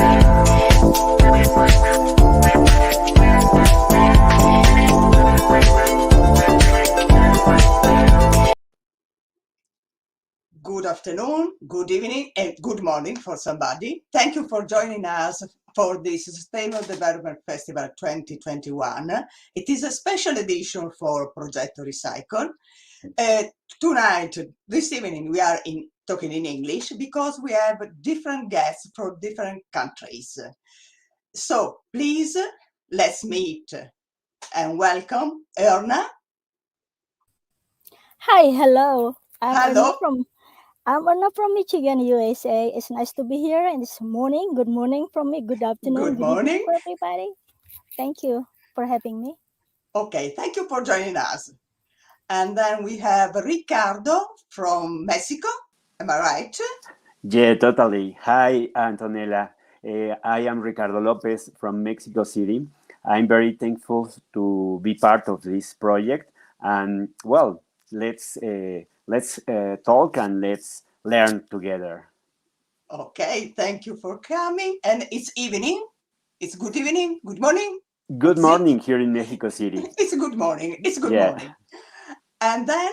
Good afternoon, good evening, and good morning for somebody. Thank you for joining us for this Sustainable Development Festival 2021. It is a special edition for Progetto Recycle. Tonight, this evening, we are talking in English because we have different guests from different countries. So please, let's meet and welcome Erna. Hi, hello. Hello. I'm Erna from Michigan, USA. It's nice to be here, and this morning. Good morning from me. Good afternoon. Good morning. Evening for everybody. Thank you for having me. Okay, thank you for joining us. And then we have Ricardo from Mexico. Am I right? Yeah, totally. Hi, Antonella. I am Ricardo Lopez from Mexico City. I'm very thankful to be part of this project. And well, let's talk and let's learn together. Okay, thank you for coming. And it's evening. It's good evening. Good morning. Good morning here in Mexico City. It's good morning. It's good morning. And then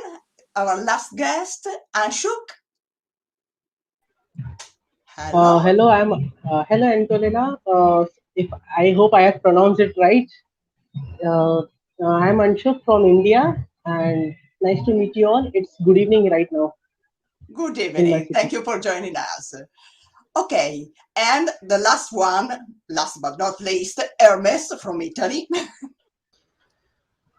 our last guest, Anshuk. Hello. Hello, hello Antonella. I hope I have pronounced it right. I'm Anshuk from India, and nice to meet you all. It's good evening right now. Good evening. Thank you for joining us. Okay, and the last one, last but not least, Ermes from Italy.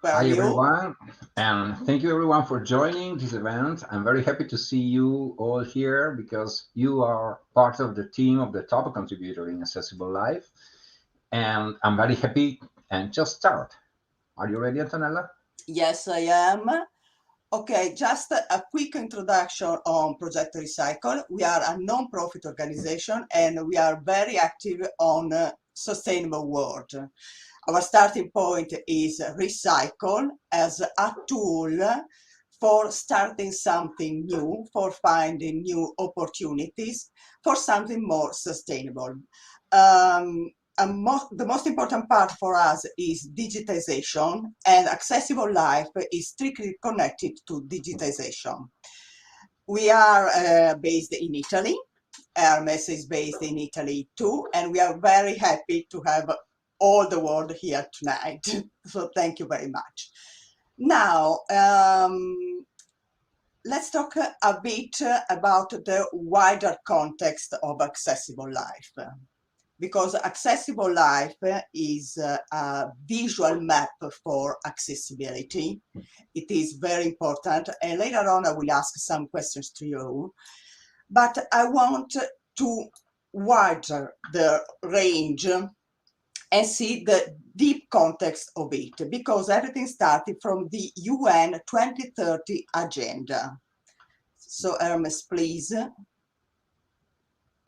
Hi everyone, and thank you everyone for joining this event. I'm very happy to see you all here because you are part of the team of the top contributor in Accessible Life, and I'm very happy and just start. Are you ready, Antonella? Yes, I am. Okay, just a quick introduction on Progetto Recycle. We are a non-profit organization and we are very active on sustainable world. Our starting point is recycle as a tool for starting something new, for finding new opportunities, for something more sustainable. The most important part for us is digitization, and Accessible Life is strictly connected to digitization. We are based in Italy. Ermes is based in Italy too, and we are very happy to have all the world here tonight. So thank you very much. Now, let's talk a bit about the wider context of Accessible Life. Because Accessible Life is a visual map for accessibility. It is very important, and later on I will ask some questions to you. But I want to widen the range and see the deep context of it, because everything started from the UN 2030 agenda. So Ermes, please.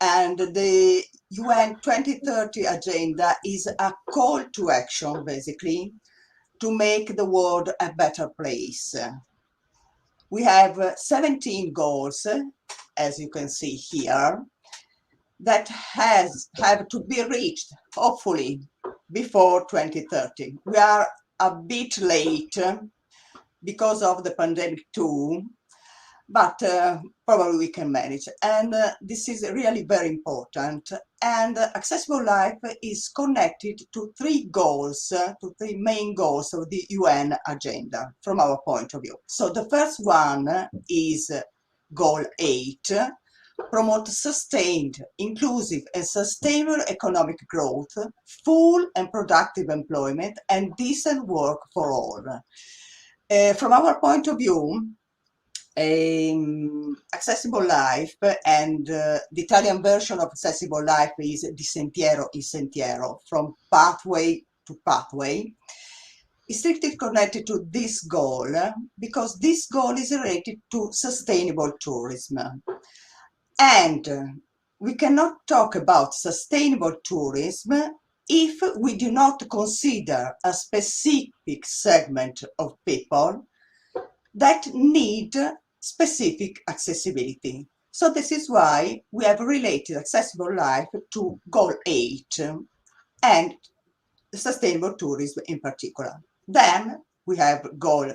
And the UN 2030 agenda is a call to action, basically, to make the world a better place. We have 17 goals, as you can see here, that have to be reached, hopefully, before 2030. We are a bit late because of the pandemic too, but probably we can manage. And this is really very important. And Accessible Life is connected to three goals, to three main goals of the UN agenda from our point of view. So the first one is goal 8, promote sustained, inclusive and sustainable economic growth, full and productive employment, and decent work for all. From our point of view, Accessible Life, and the Italian version of Accessible Life is Di Sentiero in Sentiero, from pathway to pathway, is strictly connected to this goal because this goal is related to sustainable tourism. And we cannot talk about sustainable tourism if we do not consider a specific segment of people that need specific accessibility. So this is why we have related accessible life to goal 8 and sustainable tourism in particular. Then we have goal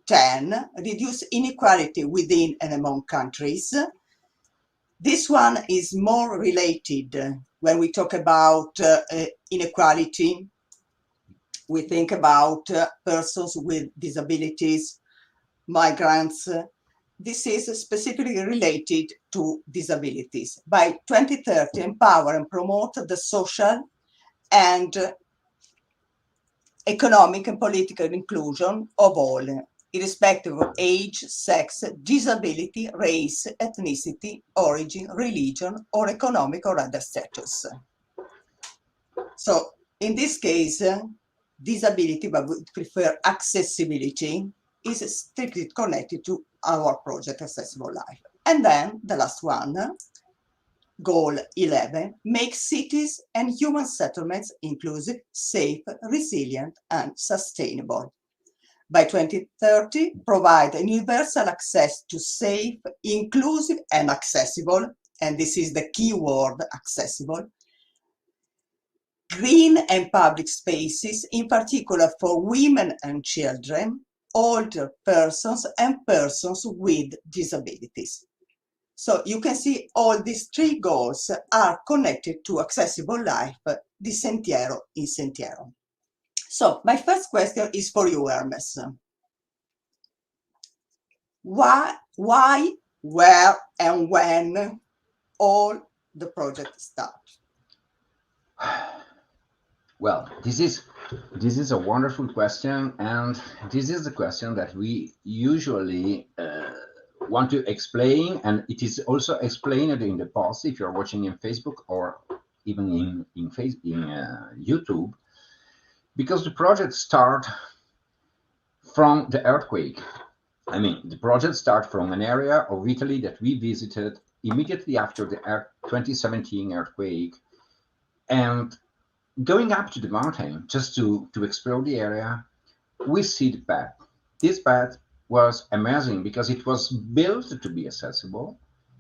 10, reduce inequality within and among countries. This one is more related when we talk about inequality. We think about persons with disabilities, migrants. This is specifically related to disabilities. By 2030, empower and promote the social and economic and political inclusion of all, irrespective of age, sex, disability, race, ethnicity, origin, religion, or economic or other status. So in this case, disability, but we prefer accessibility, is strictly connected to our project Accessible Life. And then the last one, goal 11, make cities and human settlements inclusive, safe, resilient, and sustainable. By 2030, provide universal access to safe, inclusive, and accessible, and this is the key word, accessible, green and public spaces, in particular for women and children, older persons, and persons with disabilities. So you can see all these three goals are connected to accessible life, di sentiero in sentiero. So my first question is for you, Hermes. Why, where, and when all the project start? Well, this is a wonderful question, and this is the question that we usually want to explain, and it is also explained in the post if you're watching in Facebook or even in YouTube, because the project start from the earthquake. I mean, the project start from an area of Italy that we visited immediately after the 2017 earthquake, and going up to the mountain just to explore the area, we see the path. This path was amazing because it was built to be accessible.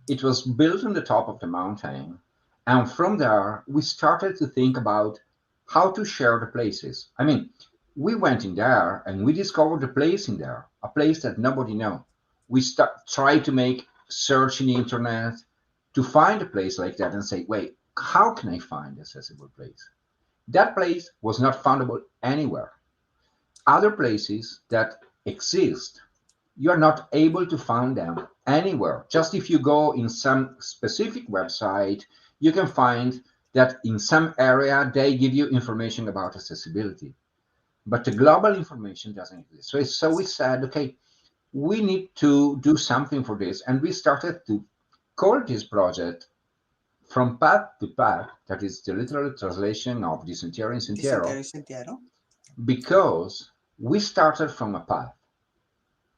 It was built on the top of the mountain. And from there, we started to think about how to share the places. I mean, we went in there and we discovered a place in there, a place that nobody knew. We tried to make search in the internet to find a place like that and say, wait, how can I find an accessible place? That place was not foundable anywhere. Other places that exist, you are not able to find them anywhere. Just if you go in some specific website, you can find that in some area they give you information about accessibility. But the global information doesn't exist. So we said, okay, we need to do something for this. And we started to call this project From Path to Path, that is the literal translation of Di Sentiero in Di sentiero Sentiero, in sentiero. because we started from a path.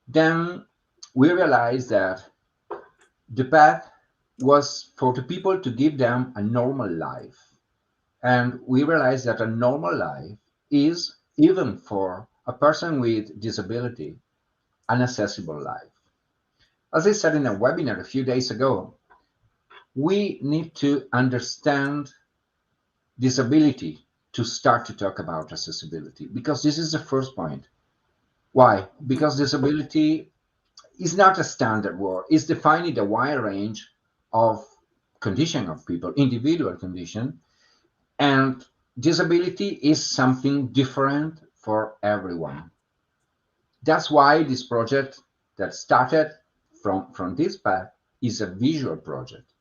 Then we realized that the path was for the people to give them a normal life. And we realized that a normal life is, even for a person with disability, an accessible life. As I said in a webinar a few days ago, we need to understand disability to start to talk about accessibility, because this is the first point. Why? Because disability is not a standard word. It's defining a wide range of condition of people, individual condition, and disability is something different for everyone. That's why this project that started from this path is a visual project,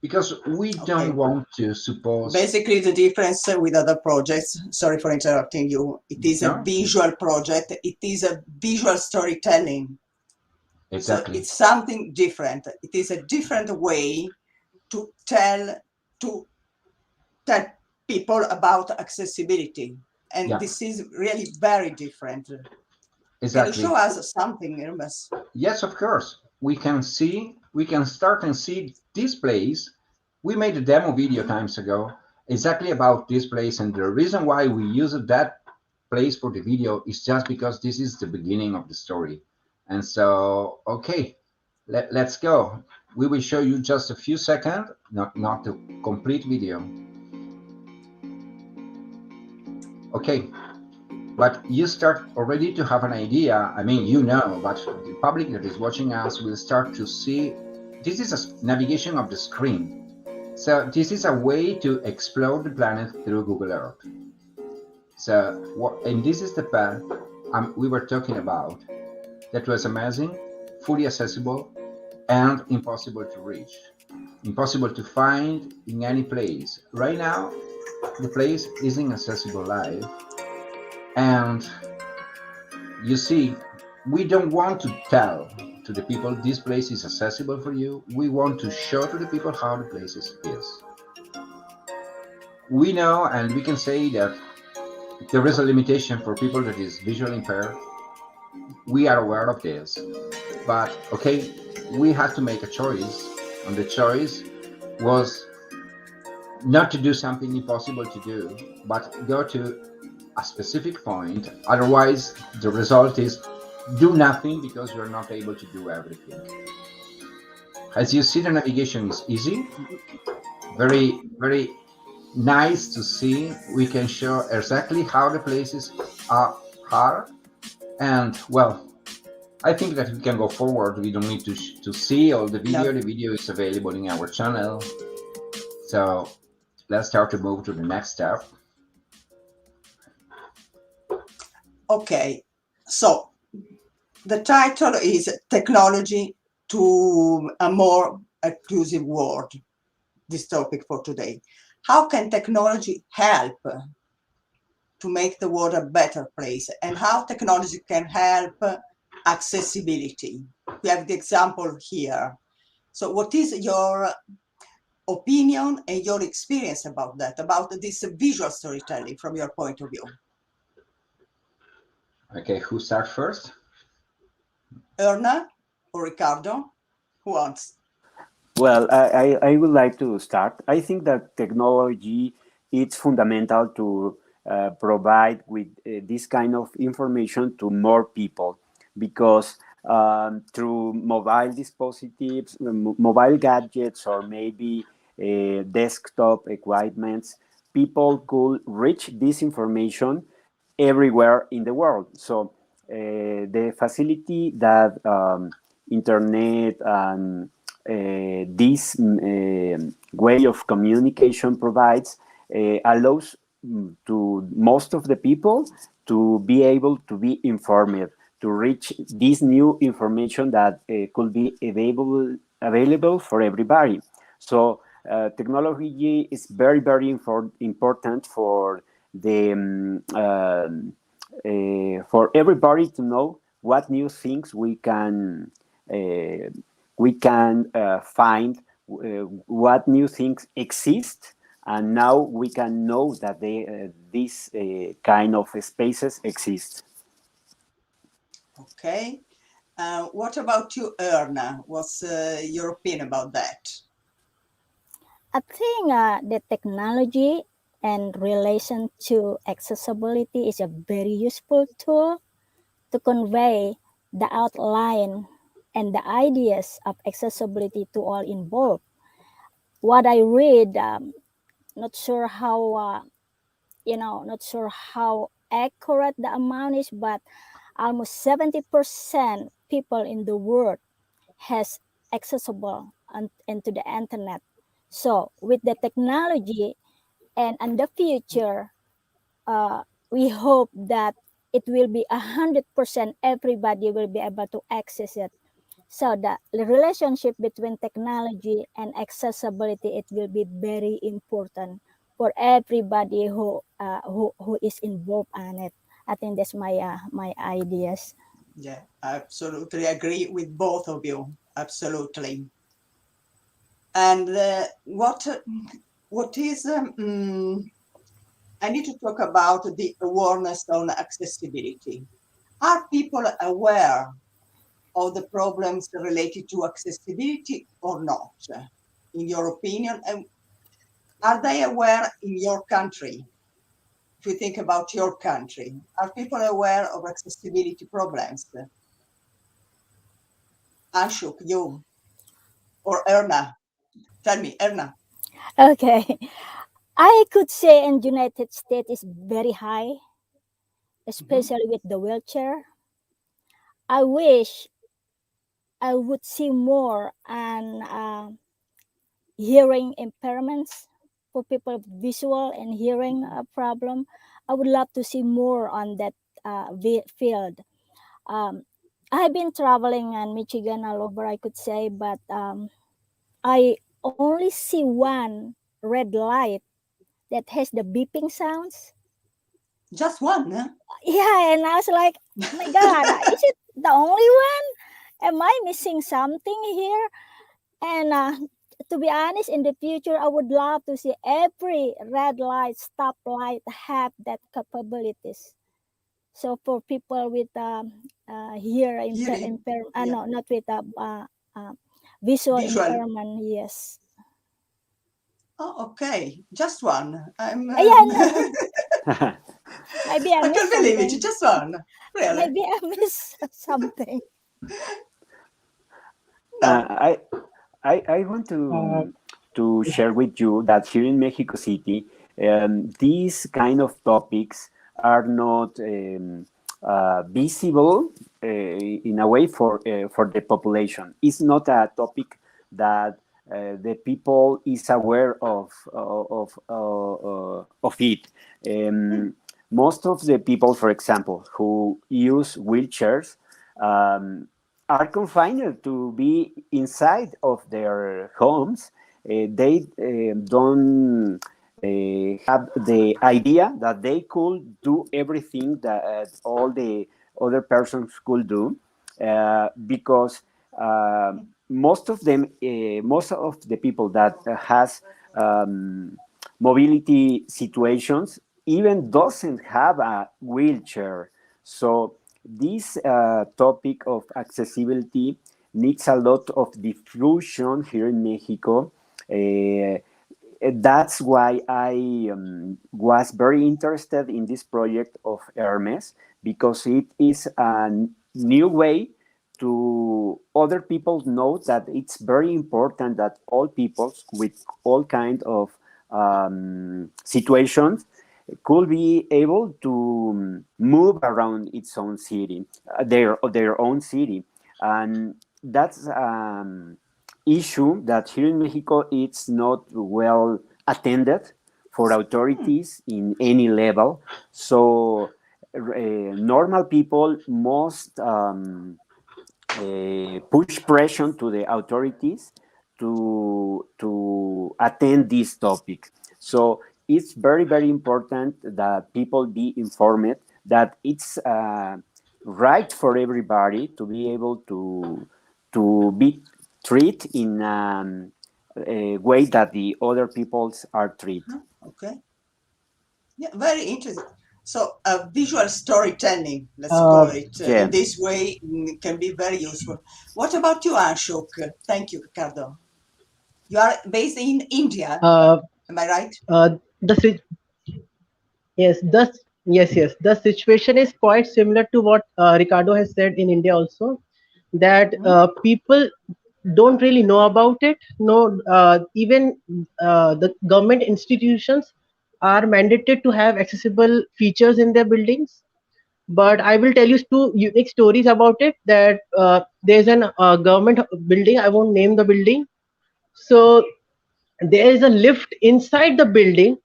because we don't Okay. want to suppose. Basically, the difference with other projects, sorry for interrupting you, it is a No, visual project, it is a visual storytelling. So exactly. it's something different. It is a different way to tell people about accessibility. And Yeah, this is really very different. Can you exactly. show us something, Ermes? Yes, of course. We can start and see this place. We made a demo video times ago exactly about this place, and the reason why we used that place for the video is just because this is the beginning of the story. And so, okay, Let's go. We will show you just a few seconds, not the complete video. Okay, but you start already to have an idea. I mean, you know, but the public that is watching us will start to see this is a navigation of the screen. So this is a way to explore the planet through Google Earth. So and this is the path we were talking about. That was amazing, fully accessible, and impossible to reach. Impossible to find in any place. Right now, the place isn't accessible live. And you see, we don't want to tell to the people this place is accessible for you. We want to show to the people how the place is. We know and we can say that there is a limitation for people that is visually impaired. We are aware of this. But okay, we had to make a choice, and the choice was not to do something impossible to do, but go to a specific point. Otherwise, the result is do nothing because you're not able to do everything. As you see, the navigation is easy, very, very nice to see. We can show exactly how the places are. And well, I think that we can go forward. We don't need to see all the video. No. The video is available in our channel. So let's start to move to the next step. Okay, so the title is Technology to a More Inclusive World, this topic for today. How can technology help to make the world a better place, and how technology can help accessibility? We have the example here. So what is your opinion and your experience about that, about this visual storytelling from your point of view? Okay, who starts first? Erna or Ricardo? Who wants? Well, I would like to start. I think that technology is fundamental to provide with this kind of information to more people, because through mobile dispositives, mobile gadgets, or maybe desktop equipments, people could reach this information everywhere in the world. So the facility that internet and this way of communication provides allows to most of the people to be able to be informed, to reach this new information that could be available for everybody. So technology is very, very important for the for everybody to know what new things we can find, what new things exist, and now we can know that these kind of spaces exist. Okay. What about you, Erna? What's your opinion about that? I think the technology and relation to accessibility is a very useful tool to convey the outline and the ideas of accessibility to all involved. What I read, not sure how not sure how accurate the amount is, but almost 70% people in the world has accessible into the internet. So with the technology and in the future, we hope that it will be 100%, everybody will be able to access it. So the relationship between technology and accessibility, it will be very important for everybody who is involved on it. I think that's my ideas. Yeah, I absolutely agree with both of you. Absolutely. And what is I need to talk about the awareness on accessibility. Are people aware of the problems related to accessibility or not, in your opinion? And are they aware in your country? If you think about your country, are people aware of accessibility problems? Ashok, you or Erna? Tell me, Erna. Okay. I could say in United States is very high, especially with the wheelchair. I wish I would see more and hearing impairments for people with visual and hearing problem. I would love to see more on that field. Um, I have been traveling in Michigan all over, I could say, but I only see one red light that has the beeping sounds. Just one, huh? Yeah, and I was like, my God, is it the only one? Am I missing something here? And to be honest, in the future, I would love to see every red light, stoplight have that capabilities. So for people with Hearing. Yeah. no, not with visual Visual. impairment. Yes. Oh, okay. Just one. Yeah, no, maybe I I missed can believe it. something. Just one. Really? Maybe I missed something. Uh, No. I, I want Uh, to share with you that here in Mexico City, these kind of topics are not visible in a way for the population. It's not a topic that the people is aware of it. Most of the people, for example, who use wheelchairs. Are confined to be inside of their homes. They don't have the idea that they could do everything that all the other persons could do because most of them, most of the people that has um, mobility situations even doesn't have a wheelchair. So this topic of accessibility needs a lot of diffusion here in Mexico. That's why I was very interested in this project of Hermes because it is a new way to other people know that it's very important that all peoples with all kind of situations could be able to move around its own city, their own city, and that's issue that here in Mexico it's not well attended for authorities in any level. So normal people must push pressure to the authorities to attend this topic. So it's very important that people be informed that it's right for everybody to be able to be treated in a way that the other peoples are treated. Okay. Yeah, very interesting. So, visual storytelling, let's call uh, it in Yeah. this way, can be very useful. What about you, Ashok? Thank you, Ricardo. You are based in India, uh, am I right? the yes, yes. The situation is quite similar to what Ricardo has said in India also, that Mhm. people don't really know about it. No, even the government institutions are mandated to have accessible features in their buildings. But I will tell you two unique stories about it. That there's an government building. I won't name the building. So there is a lift inside the building,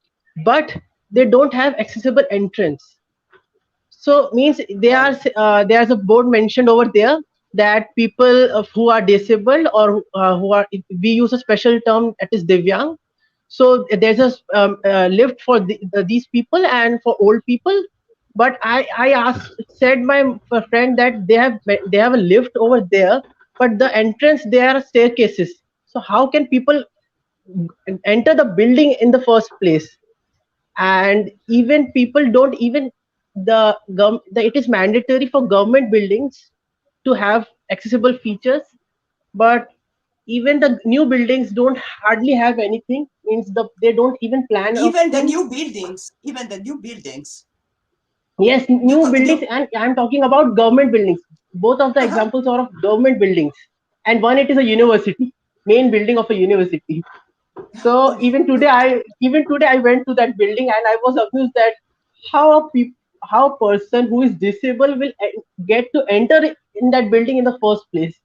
but they don't have accessible entrance. So means Oh, there's a board mentioned over there that people who are disabled or who are, we use a special term that is divyang. So there's a lift for these people and for old people. But I asked said my friend that they have a lift over there, but the entrance there are staircases. So how can people enter the building in the first place? And even people don't even it is mandatory for government buildings to have accessible features, but even the new buildings don't hardly have anything, means they don't even plan a even the thing. new buildings, even the new buildings, Yes, new, new buildings, new, and I'm talking about government buildings. Both of the uh-huh. examples are of government buildings. and one it is a university, main building of a university. So even today I went to that building and I was amused that how a person who is disabled will get to enter in that building in the first place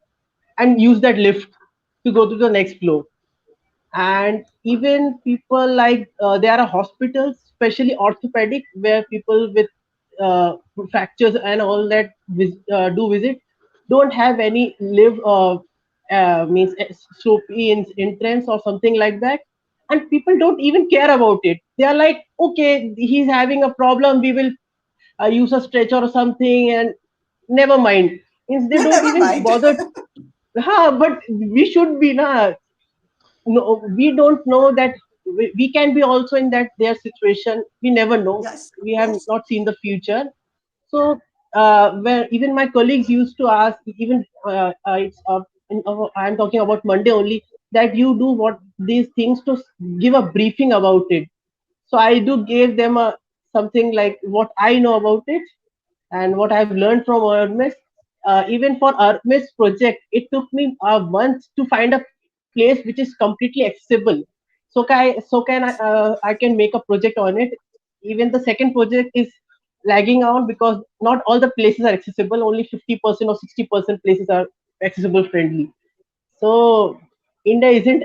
and use that lift to go to the next floor. And even people like there are hospitals, especially orthopedic, where people with uh, fractures and all that do visit, don't have any live means SOP in entrance or something like that, and people don't even care about it. They are like, okay, he's having a problem, we will use a stretcher or something, and never mind. Means they don't Never even mind. bother. But we should be na. No, we don't know that we can be also in that their situation. We never know. Yes, We of have course. not seen the future. So where even my colleagues used to ask, even I'm talking about Monday only, that you do what these things to give a briefing about it. So I do give them a something like what I know about it and what I've learned from Ermes. Even for Ermes project, it took me months to find a place which is completely accessible. So I can make a project on it. Even the second project is lagging out because not all the places are accessible. Only 50% or 60% places are accessible friendly. So India isn't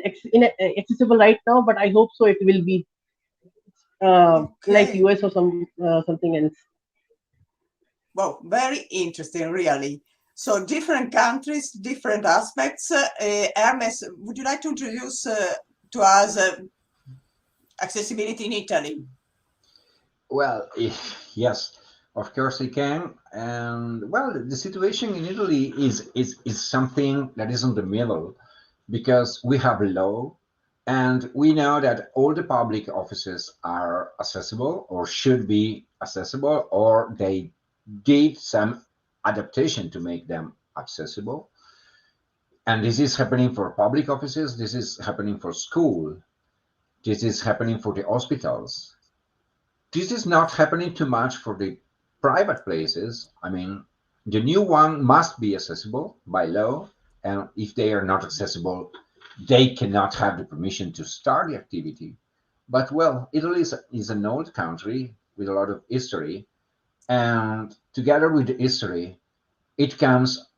accessible right now, but I hope so. It will be like Okay. US or something else. Well, very interesting, really. So different countries, different aspects. Hermes, would you like to introduce to us accessibility in Italy? Well, yes, of course I can. And well, the situation in Italy is something that is in the middle because we have a law and we know that all the public offices are accessible or should be accessible or they did some adaptation to make them accessible. And this is happening for public offices, this is happening for school, this is happening for the hospitals. This is not happening too much for the private places. I mean, the new one must be accessible by law, and if they are not accessible, they cannot have the permission to start the activity. But well, Italy is an old country with a lot of history, and together with the history, it comes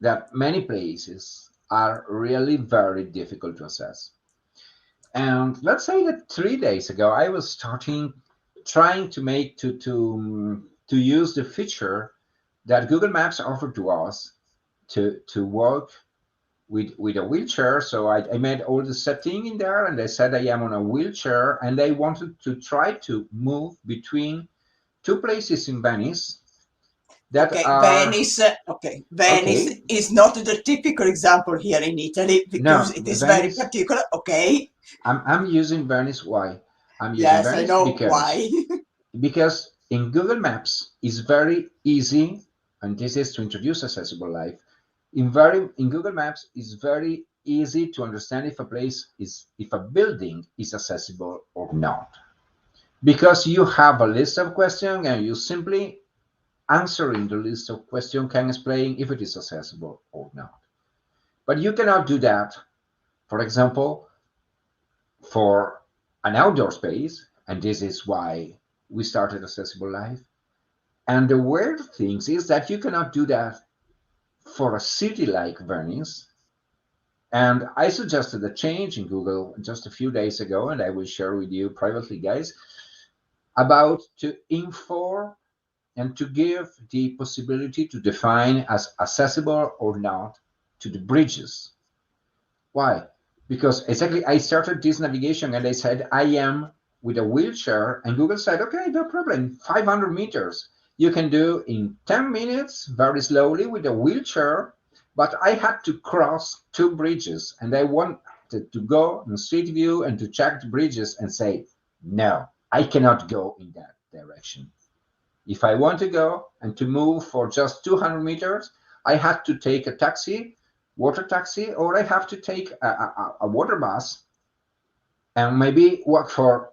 that many places are really very difficult to access. And let's say that 3 days ago, I was trying to make to use the feature that Google Maps offered to us to walk with a wheelchair. So I made all the setting in there, and I said I am on a wheelchair, and I wanted to try to move between two places in Venice that Okay, are Venice. Okay, Venice okay. is not the typical example here in Italy because No, it is very Venice. particular. Okay, I'm using Venice. Why? I'm using yes, I Venice know why. because in Google Maps it's very easy, and this is to introduce accessible life. In Google Maps it's very easy to understand if a building is accessible or not. Because you have a list of questions and you simply answering the list of questions can explain if it is accessible or not. But you cannot do that, for example, for an outdoor space, and this is why we started Accessible Life. And the weird thing is that you cannot do that for a city like Venice. And I suggested a change in Google just a few days ago, and I will share with you privately, guys, about to inform and to give the possibility to define as accessible or not to the bridges. Why? Because exactly I started this navigation and I said I am with a wheelchair, and Google said, okay, no problem, 500 meters. You can do in 10 minutes very slowly with a wheelchair, but I had to cross two bridges and I wanted to go in street view and to check the bridges and say, no, I cannot go in that direction. If I want to go and to move for just 200 meters, I had to take a taxi, water taxi, or I have to take a water bus and maybe walk for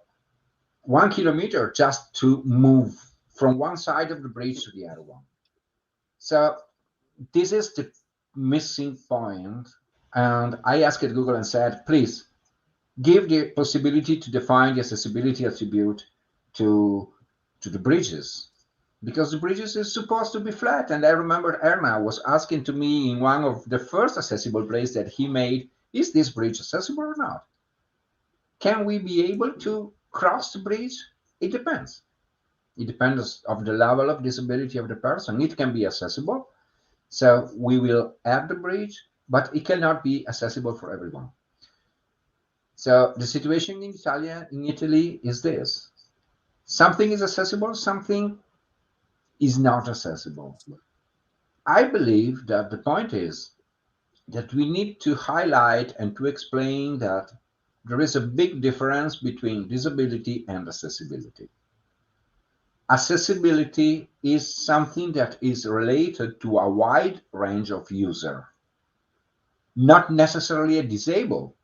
1 kilometer just to move from one side of the bridge to the other one. So this is the missing point And I asked Google and said, please give the possibility to define the accessibility attribute to the bridges, because the bridges is supposed to be flat. And I remember Erna was asking to me in one of the first accessible places that he made, is this bridge accessible or not? Can we be able to cross the bridge? It depends. It depends of the level of disability of the person. It can be accessible, so we will add the bridge, but it cannot be accessible for everyone. So the situation in Italy is this: something is accessible, something is not accessible. I believe that the point is that we need to highlight and to explain that there is a big difference between disability and accessibility. Accessibility is something that is related to a wide range of user, not necessarily a disabled,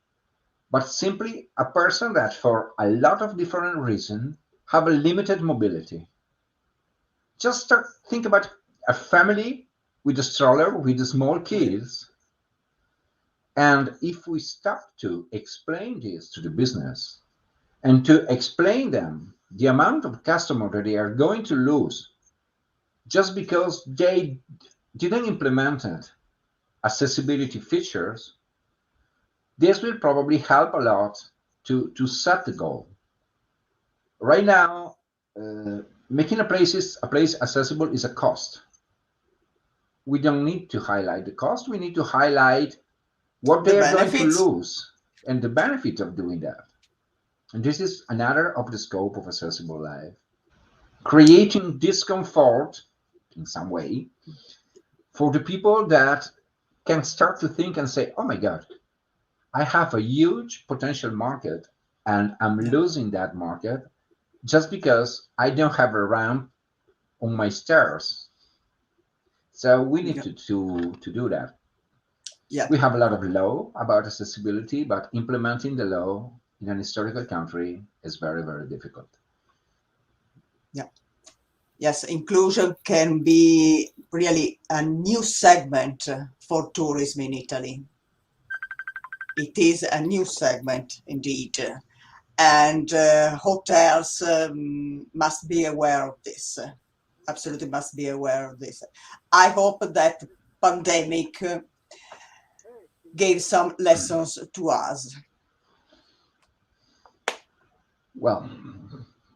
but simply a person that for a lot of different reasons have a limited mobility. Just think about a family with a stroller with small kids, and if we start to explain this to the business and to explain them the amount of customer that they are going to lose just because they didn't implement accessibility features, this will probably help a lot to set the goal. Right now, making a place accessible is a cost. We don't need to highlight the cost. We need to highlight what The they are going to benefits. lose and the benefit of doing that. And this is another of the scope of accessible life. Creating discomfort in some way for the people that can start to think and say, oh my God, I have a huge potential market and I'm Yeah. losing that market just because I don't have a ramp on my stairs. So we need Yeah. to do that. Yeah. We have a lot of law about accessibility, but implementing the law in an historical country is very, very difficult. Yeah. Yes, inclusion can be really a new segment for tourism in Italy. It is a new segment indeed, and hotels must be aware of this. Absolutely must be aware of this. I hope that pandemic gave some lessons to us. Well,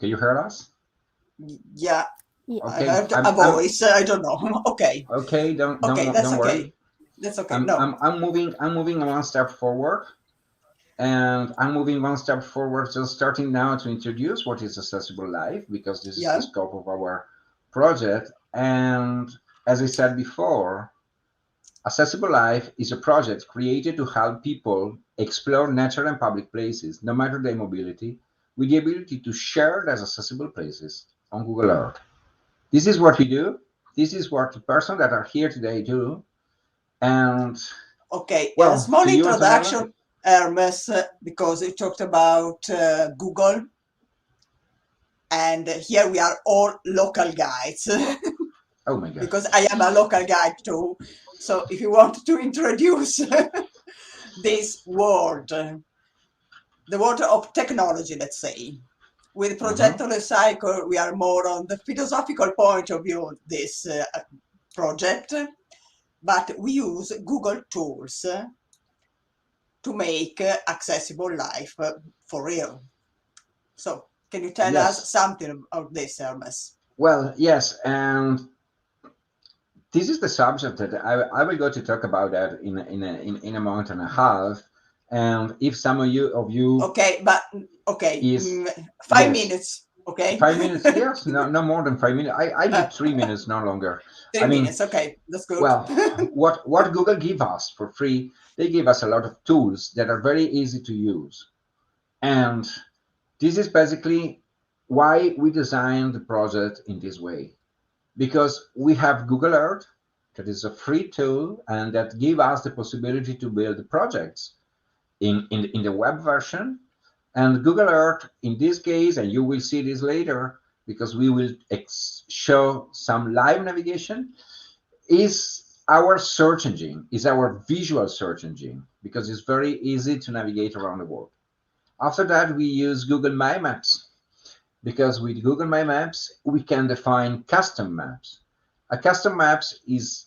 can you hear us? Yeah, Yeah. I Okay, heard a voice. I don't know. Okay, okay. okay, that's Don't worry. okay. That's okay. No, I'm moving one step forward, and I'm moving one step forward. Just starting now to introduce what is accessible life, because this is the yeah, scope of our project. And as I said before, Accessible Life is a project created to help people explore natural and public places, no matter their mobility, with the ability to share those accessible places on Google Earth. This is what we do. This is what the person that are here today do. And okay. A well, small to you, Antonella. introduction, Hermes, because you talked about Google, and here we are all local guides. Oh my God. Because I am a local guide too. So if you want to introduce this word, the word of technology, let's say, with Mhm. Progetto Recycle, we are more on the philosophical point of view of this project, but we use Google tools to make accessible life for real. So can you tell us Yes. something about this, Hermes? Well, yes, and this is the subject that I will go to talk about that in a month and a half. And if some of you Okay, but okay, is 5 minutes. yes, Okay. 5 minutes, yes, no more than 5 minutes. I uh, need 3 minutes, no longer. I three mean, minutes. Okay, that's good. well, what Google give us for free, they give us a lot of tools that are very easy to use. And this is basically why we designed the project in this way, because we have Google Earth, that is a free tool and that give us the possibility to build projects in the web version. And Google Earth, in this case, and you will see this later because we will show some live navigation, is our search engine, is our visual search engine. because it's very easy to navigate around the world. After that, we use Google My Maps, because with Google My Maps, we can define custom maps. A custom maps is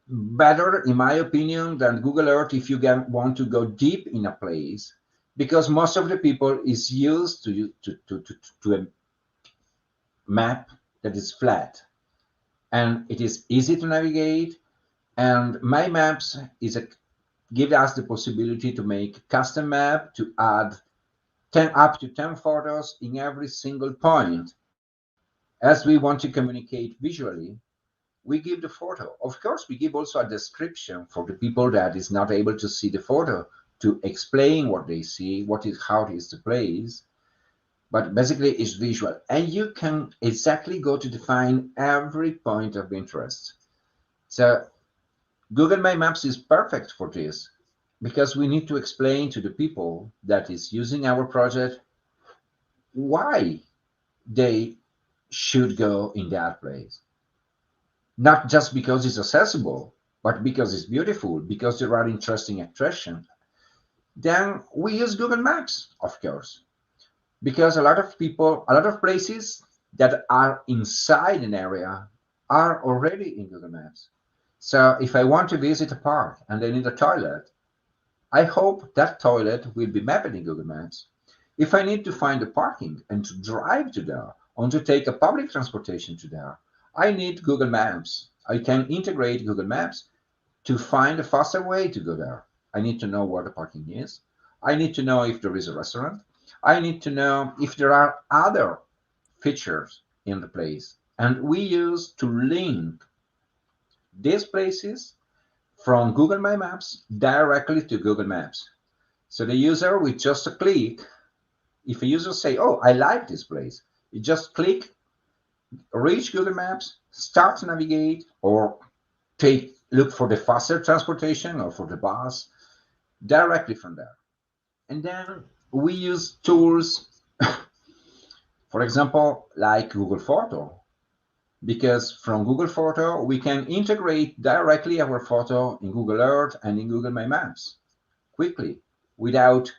better, in my opinion, than Google Earth if you want to go deep in a place, because most of the people is used to a map that is flat, and it is easy to navigate. And My Maps give us the possibility to make custom map, to add up to 10 photos in every single point. As we want to communicate visually, we give the photo. Of course, we give also a description for the people that is not able to see the photo, to explain what they see, how it is the place. But basically, it's visual, and you can exactly go to define every point of interest. So Google My Maps is perfect for this, because we need to explain to the people that is using our project why they should go in that place. Not just because it's accessible, but because it's beautiful, because there are interesting attractions. Then we use Google Maps, of course, because a lot of places that are inside an area are already in Google Maps. So if I want to visit a park and I need a toilet, I hope that toilet will be mapped in Google Maps. If I need to find a parking and to drive to there, or to take a public transportation to there, I need Google Maps. I can integrate Google Maps to find a faster way to go there. I need to know where the parking is. I need to know if there is a restaurant. I need to know if there are other features in the place. And we use to link these places from Google My Maps directly to Google Maps. So the user with just a click, if a user say, oh, I like this place, you just click, reach Google Maps, start to navigate, or look for the faster transportation or for the bus directly from there. And then we use tools, for example, like Google Photo, because from Google Photo, we can integrate directly our photo in Google Earth and in Google My Maps quickly, without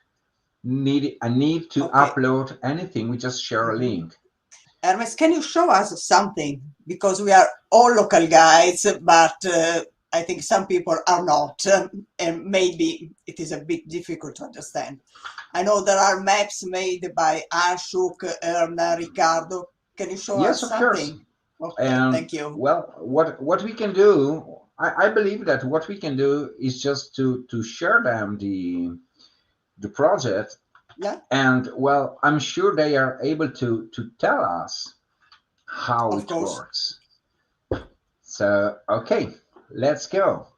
a need to Okay. upload anything. We just share a link. Hermes, can you show us something? Because we are all local guides, but I think some people are not, and maybe it is a bit difficult to understand. I know there are maps made by Ashok, Erna, Ricardo. Can you show Yes, us of course. something? Okay, And thank you. well, what we can do, I believe that what we can do is just to share them the project, Yeah, and well, I'm sure they are able to tell us how of it course. works. So okay, let's go.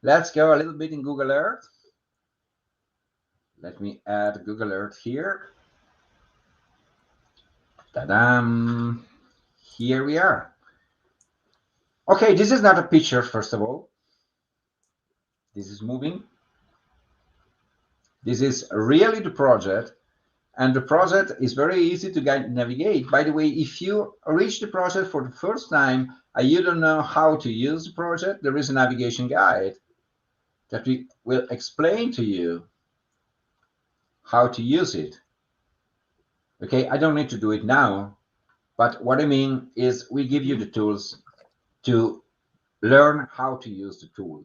Let's go a little bit in Google Earth. Let me add Google Earth here. Ta-da! Here we are. Okay, this is not a picture, first of all. This is moving. This is really the project, and the project is very easy to navigate. By the way, if you reach the project for the first time and you don't know how to use the project, there is a navigation guide that we will explain to you how to use it. Okay, I don't need to do it now, but what I mean is we give you the tools to learn how to use the tool.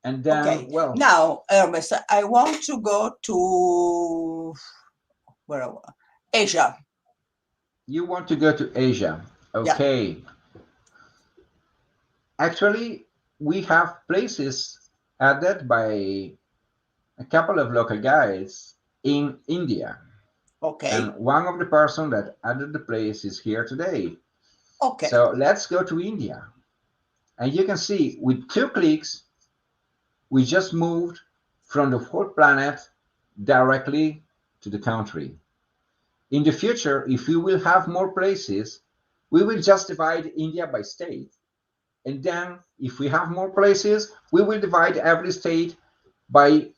And then, Okay, well, now, Hermes, I want to go to where? Asia. you want to go to Asia. Yeah, Okay, actually, we have places added by a couple of local guides in India. okay, And one of the person that added the place is here today. okay, So let's go to India. And you can see with 2 clicks, we just moved from the whole planet directly to the country. In the future, if we will have more places, we will just divide India by state. And then if we have more places, we will divide every state by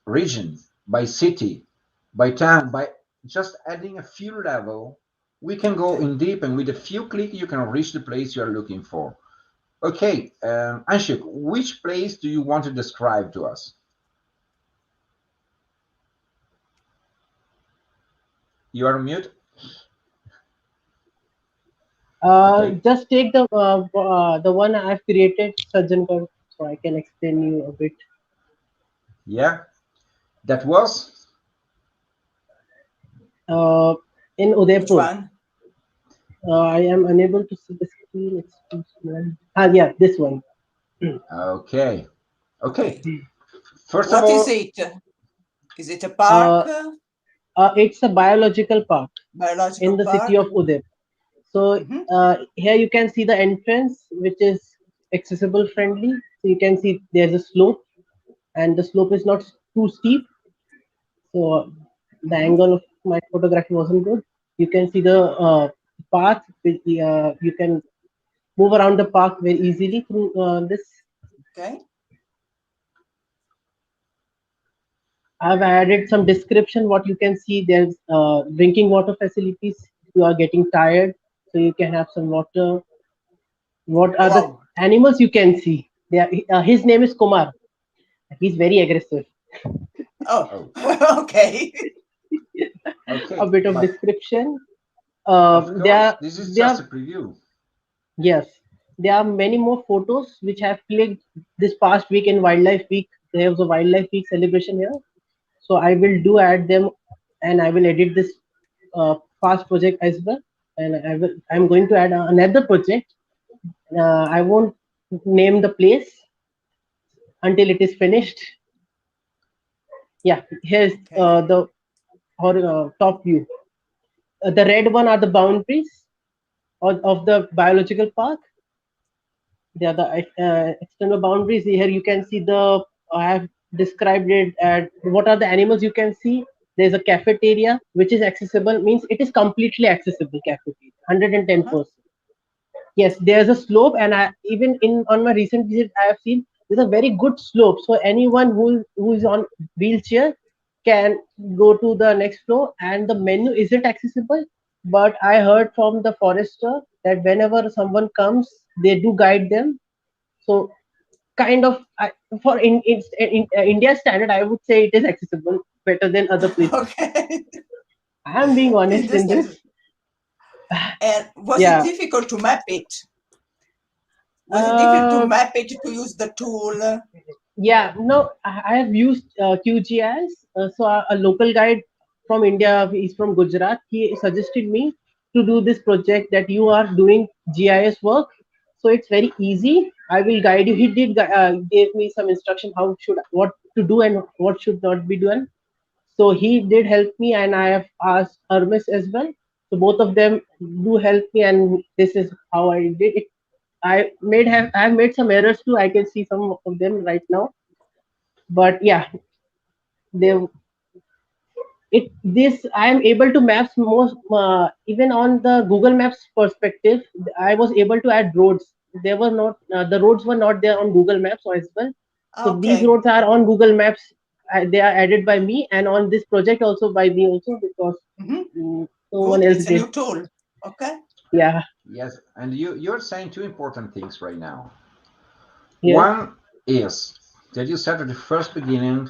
region, by city, by town, by just adding a few level. We can go okay. in deep, and with a few clicks, you can reach the place you are looking for. Okay, Anshuk, which place do you want to describe to us? You are on mute. Okay. Just take the one I've created, Sajjankar, so I can explain you a bit. Yeah. That was Uh, in Which Udaipur, one? I am unable to see the screen. It's too small. Yeah, this one. okay. Okay. Okay. First of What is all, it? Is it a park? Uh, it's a biological park in Biological the city park? of Udaipur. So Hmm. here you can see the entrance, which is accessible friendly. So you can see there's a slope, and the slope is not too steep. So the Hmm. angle of my photography wasn't good. You can see the path. You can move around the park very easily through this. Okay. I've added some description. What you can see, there's drinking water facilities. You are getting tired, so you can have some water. What are the Wow. animals you can see? His name is Kumar. He's very aggressive. Oh, oh, okay. A okay. bit of But description. of There course, are, this is there just are a preview. yes, there are many more photos which have clicked this past week in Wildlife Week. There was a Wildlife Week celebration here, so I will do add them, and I will edit this past project as well. And I'm going to add another project. I won't name the place until it is finished. Yeah, here's Okay. the top view. The red one are the boundaries of the biological park. They are the external boundaries. Here you can see the. I have described it. What are the animals you can see? There's a cafeteria which is accessible. Means it is completely accessible cafeteria. Uh-huh. 110%. Yes, there's a slope, and I even in on my recent visit I have seen there's a very good slope. So anyone who is on wheelchair can go to the next floor, and the menu isn't accessible. But I heard from the forester that whenever someone comes, they do guide them. So kind of for India standard, I would say it is accessible better than other places. Okay. I am being honest in this. Understand. And was it Yeah. difficult to map it? Was it difficult to Uh, map it to use the tool? Yeah, no, I have used QGIS. So a local guide from India, he's from Gujarat. He suggested me to do this project that you are doing GIS work. So it's very easy. I will guide you. He did gave me some instruction how should what to do and what should not be done. So he did help me, and I have asked Ermes as well. So both of them do help me, and this is how I did it. I have made some errors too. I can see some of them right now, but yeah, they it this I am able to maps most even on the Google Maps perspective. I was able to add roads. They were not The roads were not there on Google Maps as well. So these Okay. roads are on Google Maps. They are added by me, and on this project also by me also, because Hmm. no one Good. else It's a did. new tool. Okay. Yeah. Yes, and you're saying two important things right now. Yes. One is that you said at the first beginning,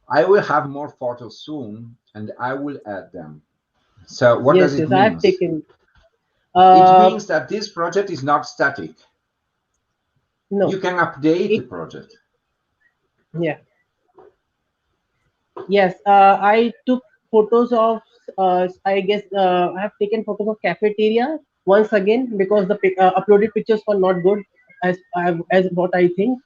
I will have more photos soon and I will add them. So what does Yes. it Yes. I mean? have taken. It Uh. means that this project is not static. No. You can update the It. project. Yeah. Yes, I took photos of. I guess I have taken photos of cafeteria once again because the uploaded pictures were not good as what I think,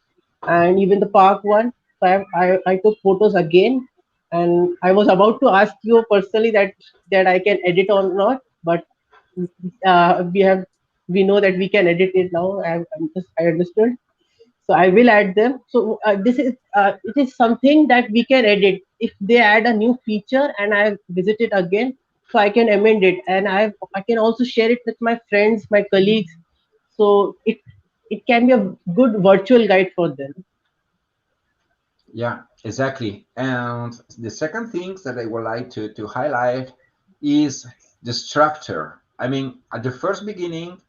and even the park one. So I took photos again, and I was about to ask you personally that I can edit or not, but we know that we can edit it now. I understood, so I will add them. So this is it is something that we can edit if they add a new feature and I visit it again, so I can amend it, and I can also share it with my friends, my colleagues, so it can be a good virtual guide for them. Yeah, exactly. And the second thing that I would like to highlight is the structure. I mean, at the first beginning,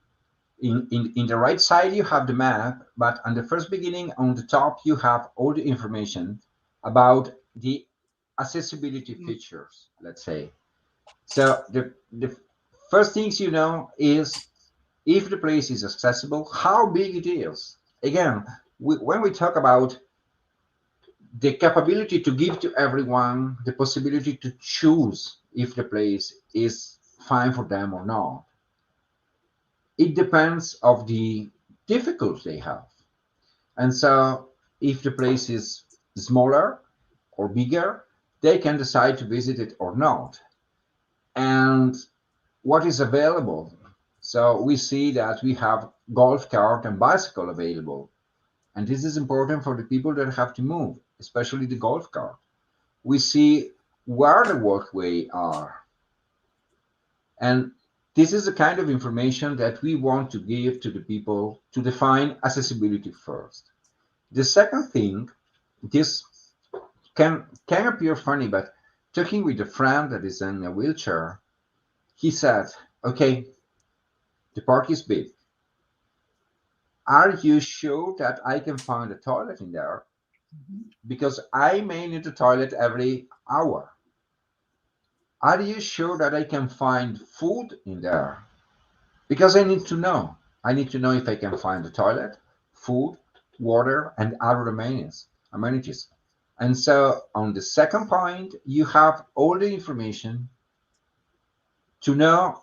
in the right side, you have the map, but on the first beginning, on the top, you have all the information about the accessibility Mm. features, let's say. So the first things you know is if the place is accessible, how big it is. Again, when we talk about the capability to give to everyone the possibility to choose if the place is fine for them or not, it depends of the difficulty they have. And so if the place is smaller or bigger, they can decide to visit it or not. And what is available? So we see that we have golf cart and bicycle available. And this is important for the people that have to move, especially the golf cart. We see where the walkway are. And this is the kind of information that we want to give to the people to define accessibility first. The second thing, this can appear funny, but talking with a friend that is in a wheelchair, he said, okay, the park is big. Are you sure that I can find a toilet in there? Because I may need a toilet every hour. Are you sure that I can find food in there? Because I need to know. I need to know if I can find a toilet, food, water, and other amenities. And so on the second point, you have all the information to know,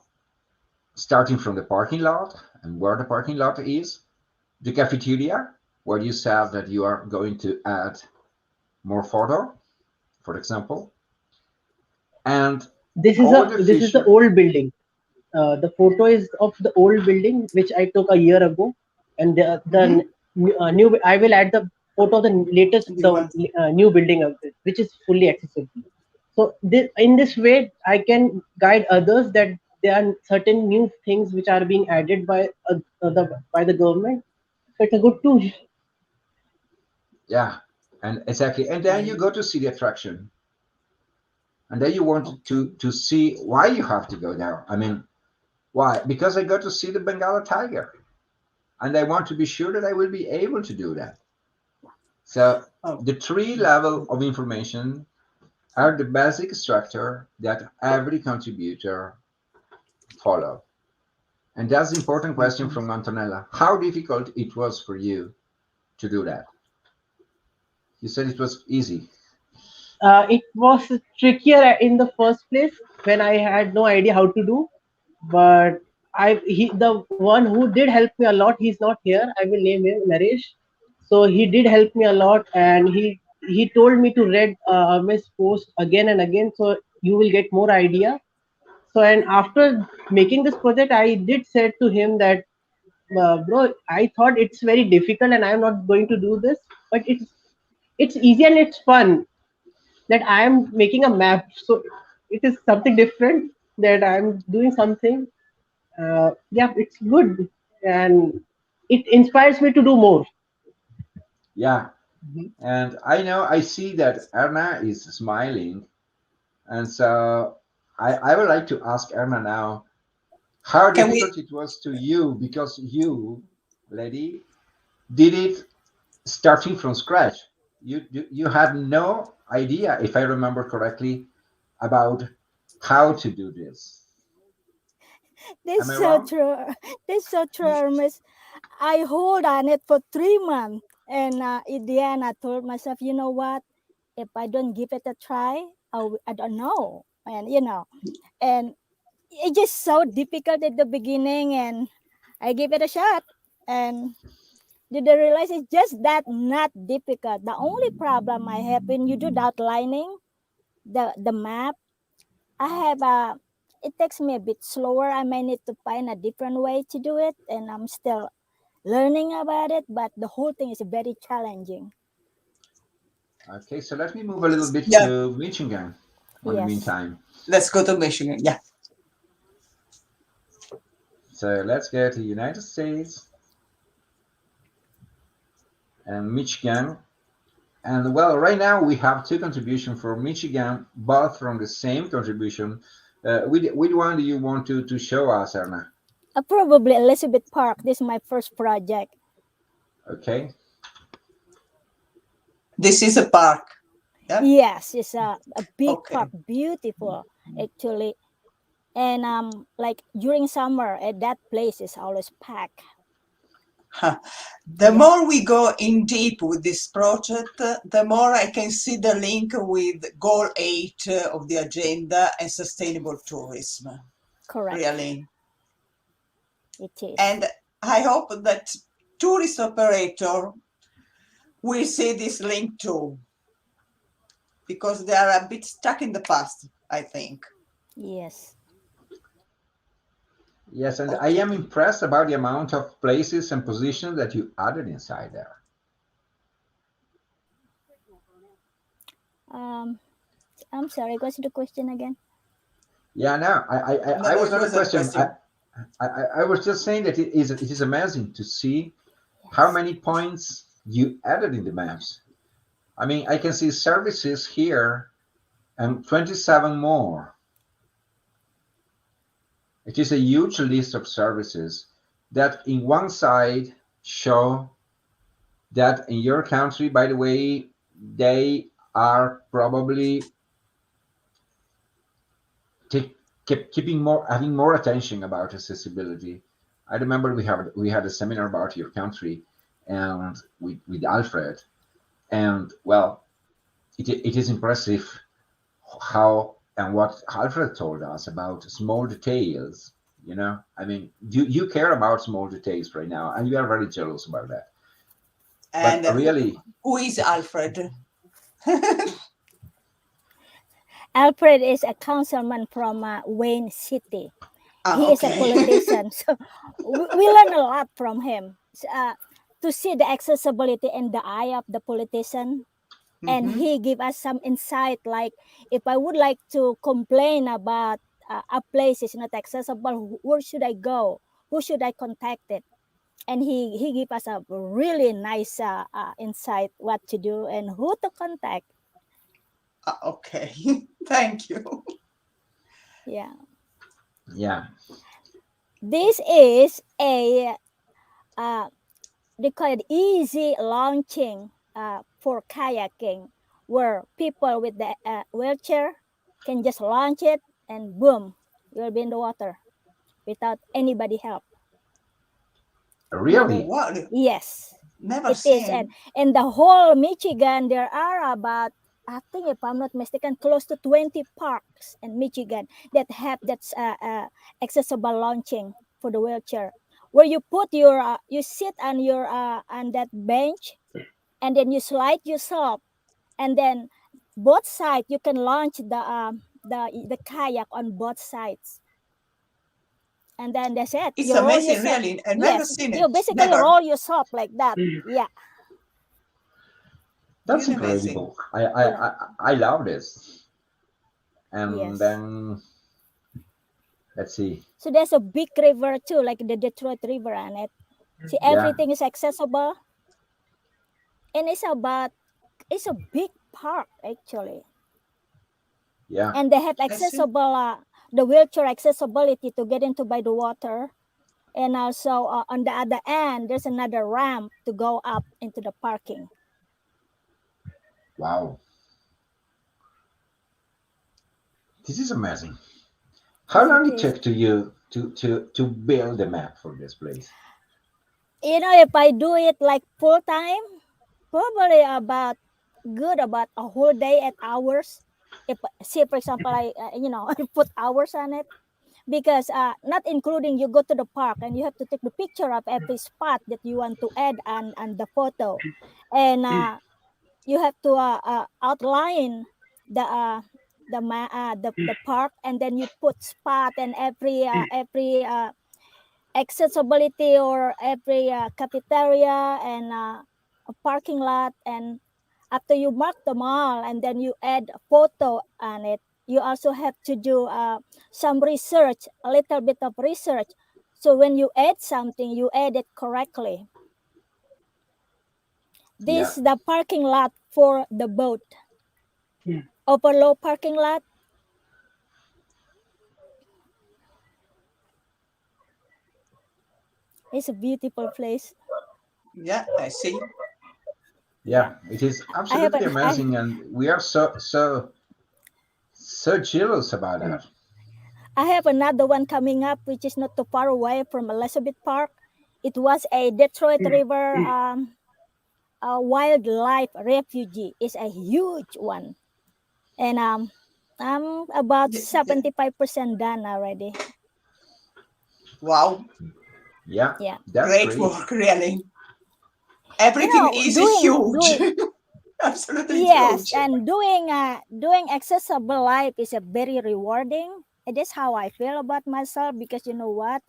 starting from the parking lot and where the parking lot is, the cafeteria, where you said that you are going to add more photo, for example, and all the This is the feature. old building. The photo is of the old building which I took a year ago, and the Mhm. new. I will add the photo of the latest, You the want? new building of it, which is fully accessible. So in this way, I can guide others that there are certain new things which are being added by the government. So it's a good tool. Yeah, and exactly. And then you go to see the attraction, and then you want Okay. to see why you have to go there. I mean, why? Because I go to see the Bengal tiger, and I want to be sure that I will be able to do that. So Oh. the three level of information are the basic structure that every contributor follow. And that's the important question Mhm. from Antonella. How difficult it was for you to do that? You said it was easy. It was trickier in the first place when I had no idea how to do. But the one who did help me a lot, he's not here. I will name him Naresh. So he did help me a lot, and he told me to read Miss post again and again, so you will get more idea. So and after making this project, I did said to him that, bro, I thought it's very difficult, and I am not going to do this, but it's easy and it's fun that I am making a map. So it is something different that I'm doing something. Yeah, it's good, and it inspires me to do more. Yeah. Mhm. And I see that Erna is smiling. And so I would like to ask Erna now how Can we? difficult it was to you because you, lady, did it starting from scratch. You had no idea, if I remember correctly, about how to do this. This Am I so wrong? true. This so true, You, Hermes. I hold on it for 3 months, and in the end, I told myself, you know what? If I don't give it a try, I don't know, and and it's just so difficult at the beginning, and I give it a shot, and did I realize it's just that not difficult. The only problem I have when you do the outlining, the map, I have a. It takes me a bit slower. I may need to find a different way to do it, and I'm still learning about it. But the whole thing is very challenging. Okay, so let me move a little bit yeah. to Michigan on the Yes. meantime. Let's go to Michigan. Yeah. So let's go to United States and Michigan. And well, right now we have two contributions from Michigan, both from the same contribution. Which one do you want to show us, Erna? Probably Elizabeth Park. This is my first project. Okay. This is a park. Yeah. Yes, it's a big Okay. park, beautiful actually. And like during summer, that place is always packed. The Yeah, more we go in deep with this project, the more I can see the link with Goal 8 of the agenda and sustainable tourism, correct. really. It is. And I hope that tourist operator will see this link too, because they are a bit stuck in the past, I think. Yes. Yes, and I am Okay. impressed about the amount of places and positions that you added inside there. Um, I'm sorry. What's the question again? Yeah, no, No, I no, was it not a was a question. question. I was just saying that it is amazing to see how Yes. many points you added in the maps. I mean, I can see services here and 27 more. It is a huge list of services that in one side show that in your country, by the way, they are probably keeping more, having more attention about accessibility. I remember we had a seminar about your country, and with Alfred, and well, it is impressive how and what Alfred told us about small details. I mean, you care about small details right now, and you are very jealous about that. But And really, who is Alfred? Alfred is a councilman from Wayne City. He is a Okay. politician, so we learn a lot from him. To see the accessibility in the eye of the politician, and Mhm. he give us some insight. Like if I would like to complain about a place is not accessible, where should I go? Who should I contact it? And he give us a really nice insight what to do and who to contact. Okay. Thank you. Yeah, yeah, this is a they call it easy launching for kayaking, where people with the wheelchair can just launch it and boom, you'll be in the water without anybody help. Oh, really, wow. Yes, Never it is. And seen. in the whole Michigan, there are about, I think if I'm not mistaken, close to 20 parks in Michigan that have that accessible launching for the wheelchair, where you put your, you sit on your on that bench, and then you slide yourself, and then both sides you can launch the kayak on both sides, and then that's it. It's You roll amazing, yourself. really. I never Yes, seen you it. basically Never. roll yourself like that. Yeah, that's Really amazing. incredible. I love this. And yes. then let's see. So there's a big river too, like the Detroit River, and it. See, Yeah, everything is accessible, and it's a big park actually, yeah. and they have I see. accessible the wheelchair accessibility to get into by the water, and also on the other end there's another ramp to go up into the parking. Wow, this is amazing. How Yes, long it it is. took to you to build the map for this place? If I do it like full time, probably about a whole day at hours. If say for example I I put hours on it, because not including you go to the park and you have to take the picture of every spot that you want to add on the photo, and you have to outline the the park, and then you put spot and every accessibility or every cafeteria and a parking lot. And after you mark them all and then you add a photo on it, you also have to do some research, a little bit of research, so when you add something you add it correctly. Yeah, This is the parking lot for the boat, overload parking lot. It's a beautiful place. Yeah, I see. Yeah, yeah. It is I have absolutely an amazing, and we are so jealous about that. I have another one coming up, which is not too far away from Elizabeth Park. It was a Detroit River a wildlife refugee. It's a huge one, and I'm about Yeah, yeah. 75% done already. Wow, Yeah, Yeah, that's great great. work, really. Everything is huge, doing absolutely yes, huge. and doing accessible life is a very rewarding. And that's how I feel about myself, because you know what?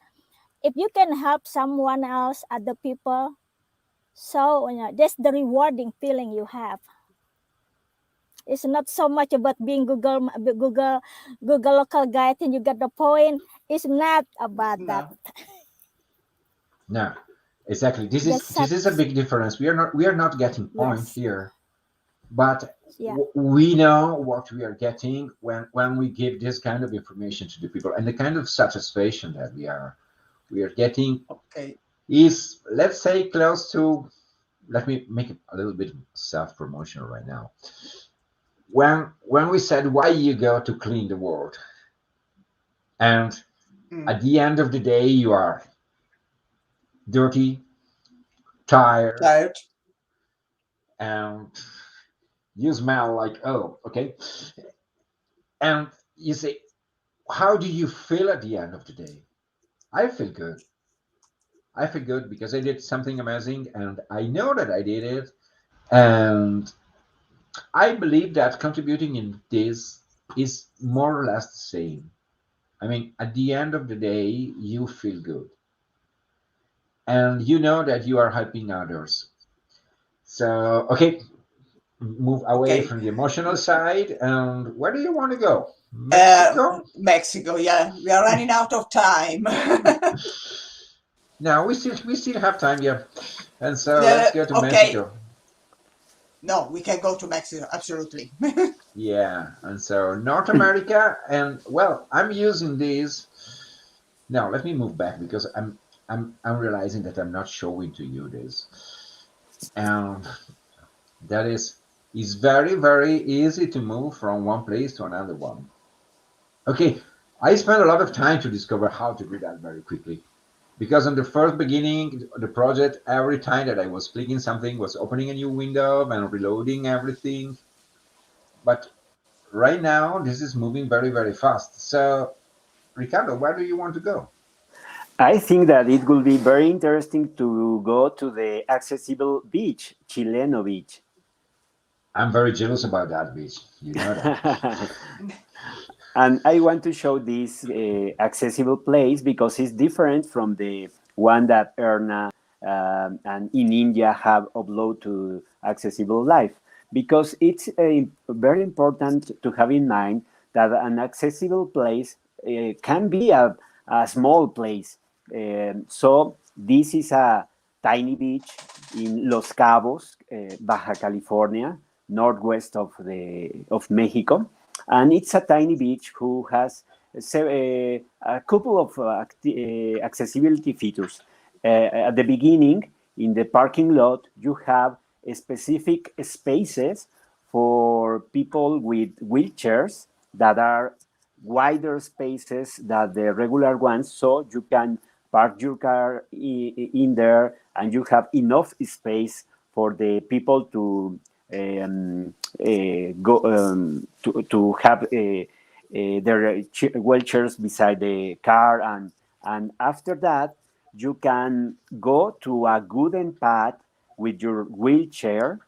If you can help someone else, other people, so that's the rewarding feeling you have. It's not so much about being Google local guide and you get the point. It's not about that. No, No, exactly. This is Just this such is a big difference. We are not getting point yes, here, but yeah, we know what we are getting when we give this kind of information to the people, and the kind of satisfaction that we are getting okay, is, let's say, close to. Let me make it a little bit self-promotional right now. When we said why you go to clean the world, and mm, at the end of the day you are dirty, tired, tired. and you smell like, oh, okay, and you say, how do you feel at the end of the day? I feel good. I feel good because I did something amazing, and I know that I did it, and I believe that contributing in this is more or less the same. I mean, at the end of the day, you feel good, and you know that you are helping others. So, okay, move away Okay. from the emotional side. And where do you want to go? Mexico? Mexico, yeah, we are running out of time. No, we still have time, yeah. And so let's go to Okay, Mexico. no, we can go to Mexico, absolutely. Yeah, and so North America, and well, I'm using this. Now let me move back because I'm realizing that I'm not showing to you this, and that is very very easy to move from one place to another one. Okay, I spent a lot of time to discover how to do that very quickly. Because in the first beginning, the project, every time that I was clicking something was opening a new window and reloading everything. But right now, this is moving very, very fast. So, Ricardo, where do you want to go? I think that it will be very interesting to go to the accessible beach, Chileno Beach. I'm very jealous about that beach. You know that. And I want to show this accessible place because it's different from the one that Erna and in India have uploaded to Accessible Life. Because it's very important to have in mind that an accessible place can be a small place. So this is a tiny beach in Los Cabos, Baja California, northwest of Mexico, and it's a tiny beach who has a couple of accessibility features. At the beginning, in the parking lot, you have specific spaces for people with wheelchairs that are wider spaces than the regular ones, so you can park your car in there and you have enough space for the people to go to have their wheelchairs beside the car, and after that you can go to a wooden path with your wheelchair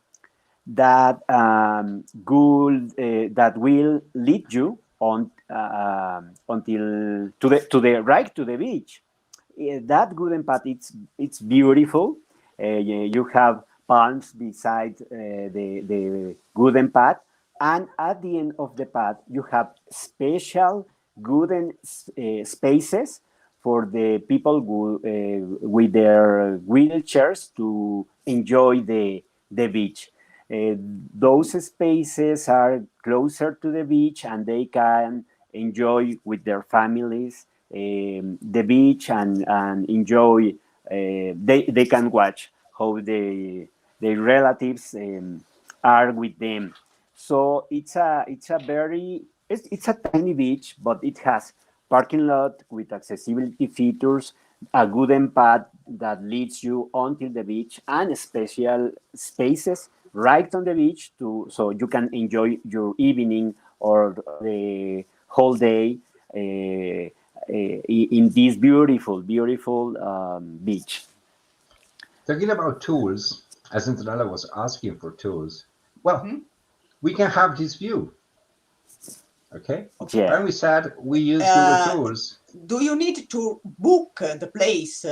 that that will lead you on until to the right to the beach. That wooden path, it's beautiful. You have palms beside the wooden path, and at the end of the path you have special wooden spaces for the people with their wheelchairs to enjoy the beach. Uh, those spaces are closer to the beach and they can enjoy with their families the beach and enjoy. They can watch how the relatives are with them. So it's a tiny beach, but it has parking lot with accessibility features, a wooden path that leads you onto the beach, and special spaces right on the beach to so you can enjoy your evening or the whole day in this beautiful beach. Talking about tools, as Antonella was asking for tools, well, Mhm. we can have this view, okay? Okay. Yeah. And we said we use Google Uh, Tools. do you need to book the place?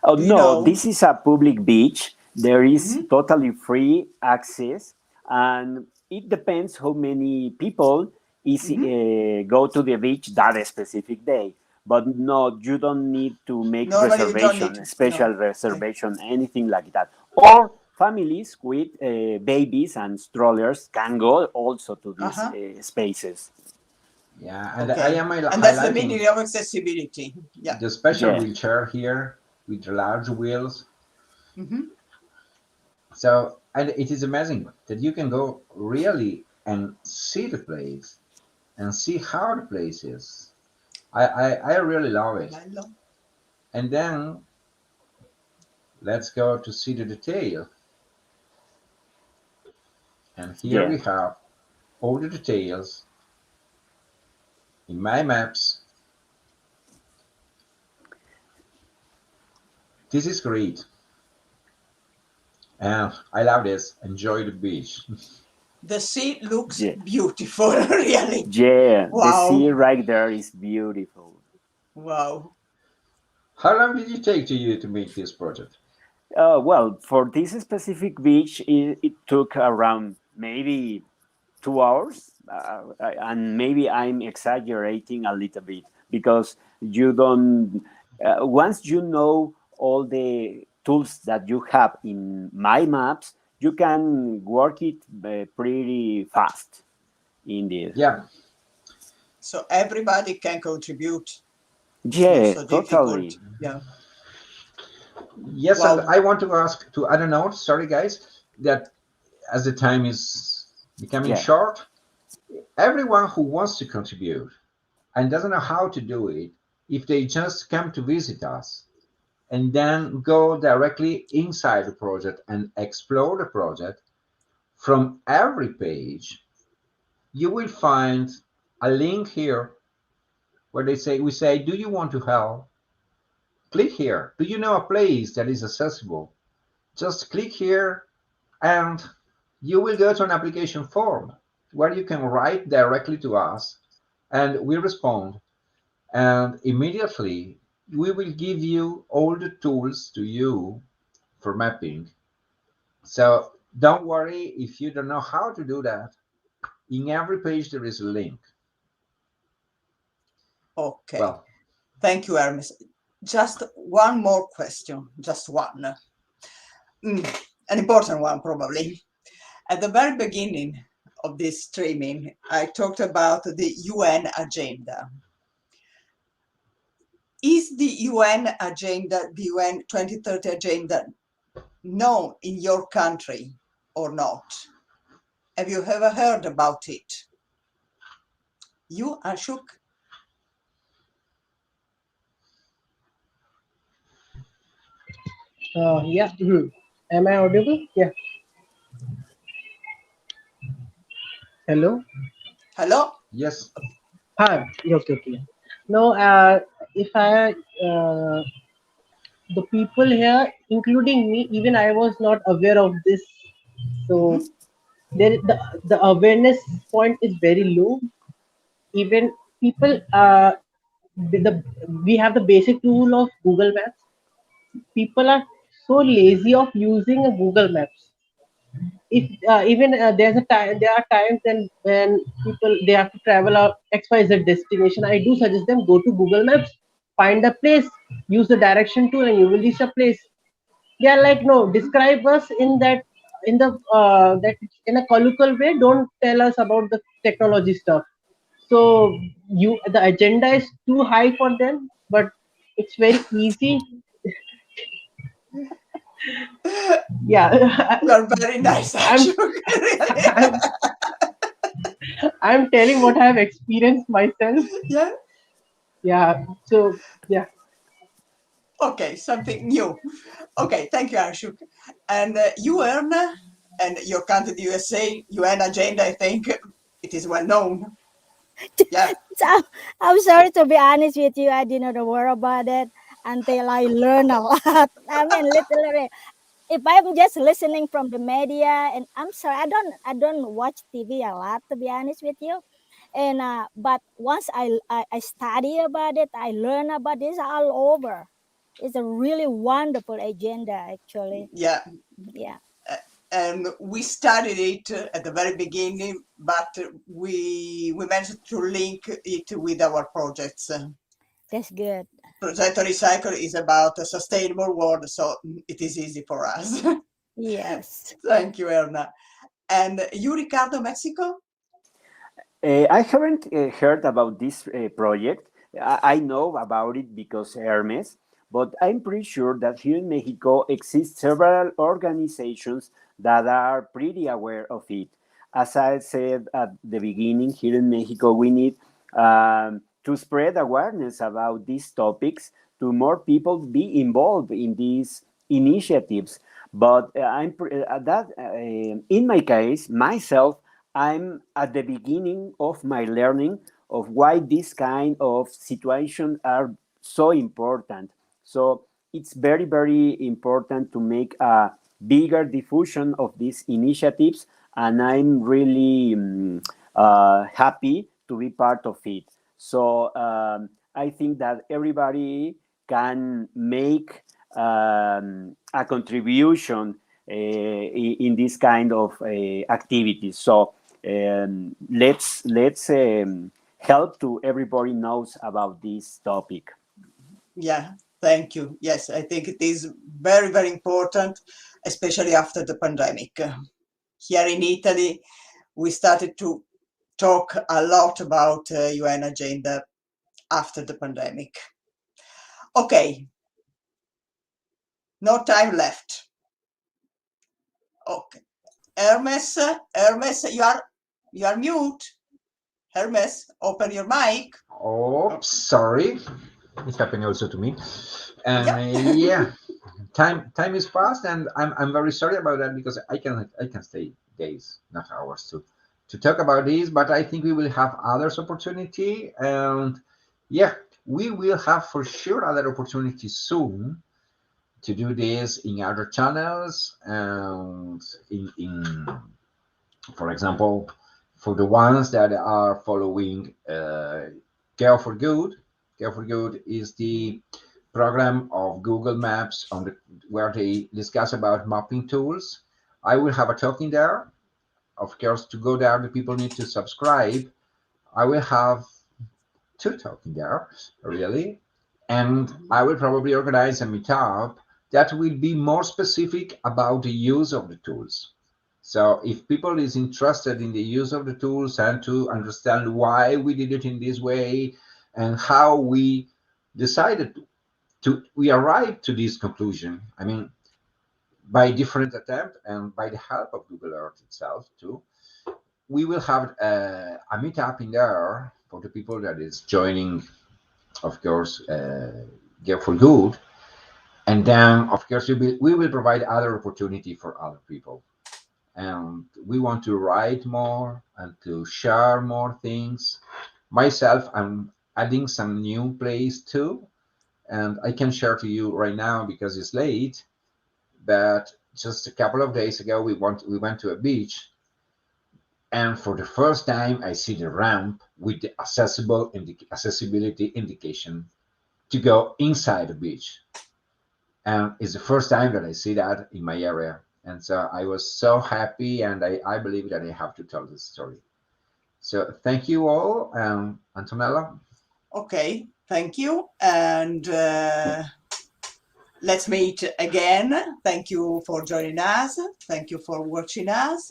Oh Do you no, know? this is a public beach. There is Mhm. totally free access, and it depends how many people is Mhm. go to the beach that specific day. But no, you don't need to make Normally, you don't need reservation, to. special No. Okay. reservation, anything like that. Or families with babies and strollers can go also to these Uh-huh. spaces. Yeah, and I Okay. am And that's the highlighting meaning of accessibility. Yeah. the special Yeah, wheelchair here with the large wheels. Hmm. So, and it is amazing that you can go really and see the place and see how the place is. I really love it. Bello. And then let's go to see the detail. And here yeah. we have all the details in my maps. This is great. And I love this. Enjoy the beach. The sea looks Yeah. beautiful, really. Yeah, the sea Wow. right there is beautiful. Wow. How long did it take to you to make this project? Well, for this specific beach, it took around maybe 2 hours, and maybe I'm exaggerating a little bit because you don't. Once you know all the tools that you have in my maps, you can work it pretty fast. Indeed. Yeah, So everybody can contribute. It's not Yeah, so difficult. totally. Yeah. yes, and Wow. I want to ask to, I don't know, sorry guys, that as the time is becoming Yeah. short, everyone who wants to contribute and doesn't know how to do it, if they just come to visit us and then go directly inside the project and explore the project from every page, you will find a link here where we say, do you want to help? Click here. Do you know a place that is accessible? Just click here and you will go to an application form where you can write directly to us and we respond. And immediately we will give you all the tools to you for mapping. So don't worry if you don't know how to do that. In every page there is a link. Okay. Well, Thank you, Hermes. Just one more question. Just one. An important one, probably. At the very beginning of this streaming, I talked about the UN agenda. Is the UN agenda, the UN 2030 agenda, known in your country or not? Have you ever heard about it? You, Ashok? Yeah. Am I audible? Yeah. Hello. Hello? yes, Hi. Okay. Okay. No. If I the people here, including me, even I was not aware of this. So Mhm. there, the awareness point is very low. Even people, the we have the basic tool of Google Maps. People are so lazy of using a Google Maps. If even there's a time, there are times when people they have to travel a XYZ destination. I do suggest them go to Google Maps, find a place, use the direction tool, and you will reach a place. They are like, no, describe us in that that in a colloquial way. Don't tell us about the technology stuff. So you the agenda is too high for them, but it's very easy. Yeah. You are very nice, i'm Ashok. Really? i'm I'm telling what I have experienced myself. Yeah. Yeah. So yeah. Okay, something new. Okay, thank you, Ashok. And you earn, and your country, the USA, UN agenda, I think it is well known. Yeah, So I'm sorry to be honest with you. I didn't know about it until I learned a lot. I mean, literally, if I'm just listening from the media, and I'm sorry, I don't watch TV a lot, to be honest with you. And but once I study about it, I learn about this all over. It's a really wonderful agenda, actually. yeah. Yeah, And we studied it at the very beginning, but we managed to link it with our projects. that's good. Progetto Recycle is about a sustainable world, so it is easy for us. Yes. Thank you, Erna. And you, Ricardo, Mexico? I haven't heard about this project. I know about it because Hermes, but I'm pretty sure that here in Mexico exist several organizations that are pretty aware of it. As I said at the beginning, here in Mexico, we need to spread awareness about these topics to more people be involved in these initiatives. But in my case, myself, I'm at the beginning of my learning of why this kind of situations are so important. So it's very, very important to make a bigger diffusion of these initiatives, and I'm really happy to be part of it. So I think that everybody can make a contribution in this kind of activities. So let's help to everybody knows about this topic. Yeah, thank you. Yes, I think it is very, very important, especially after the pandemic. Here in Italy, we started to talk a lot about UN agenda after the pandemic. Okay, no time left. Okay, Hermes, you are mute. Hermes, open your mic. Oh, Oh, sorry. It's happening also to me. yeah. Yeah, time is fast, and I'm very sorry about that because I can stay days, not hours, to talk about this. But I think we will have others opportunity, and yeah, we will have for sure other opportunities soon to do this in other channels and in for example, for the ones that are following Care for Good. Care for Good is the program of Google Maps where they discuss about mapping tools. I will have a talk in there. Of course, to go there, the people need to subscribe. I will have two talk in there, really, and I will probably organize a meetup that will be more specific about the use of the tools. So if people is interested in the use of the tools and to understand why we did it in this way and how we decided we arrived to this conclusion. I mean, by different attempt and by the help of Google Earth itself too, we will have a meetup in there for the people that is joining, of course, Get for Good. And then, of course, we will provide other opportunity for other people. And we want to write more and to share more things. Myself, I'm adding some new plays too, and I can share to you right now because it's late. But just a couple of days ago, we went to a beach, and for the first time, I see the ramp with the accessibility indication to go inside the beach, and it's the first time that I see that in my area. And so I was so happy, and I believe that I have to tell this story. So thank you all, Antonella. Okay, thank you. And let's meet again. Thank you for joining us. Thank you for watching us.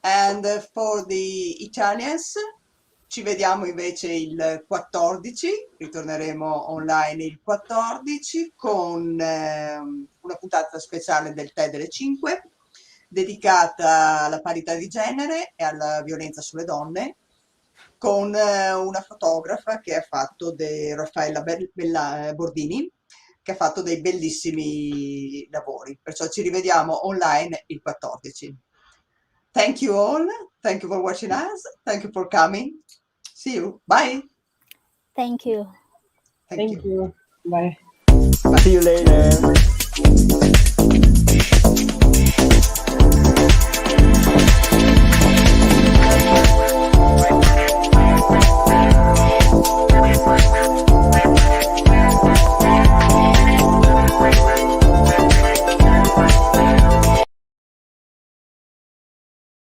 And for the Italians, ci vediamo invece il 14, ritorneremo online il 14 con una puntata speciale del Tè delle 5 dedicata alla parità di genere e alla violenza sulle donne. con una fotografa che ha fatto Raffaella Bordini, che ha fatto dei bellissimi lavori. Perciò ci rivediamo online il 14. Thank you all. Thank you for watching us. Thank you for coming. See you. Bye. Thank you. Thank Thank you. you. Bye. See you later.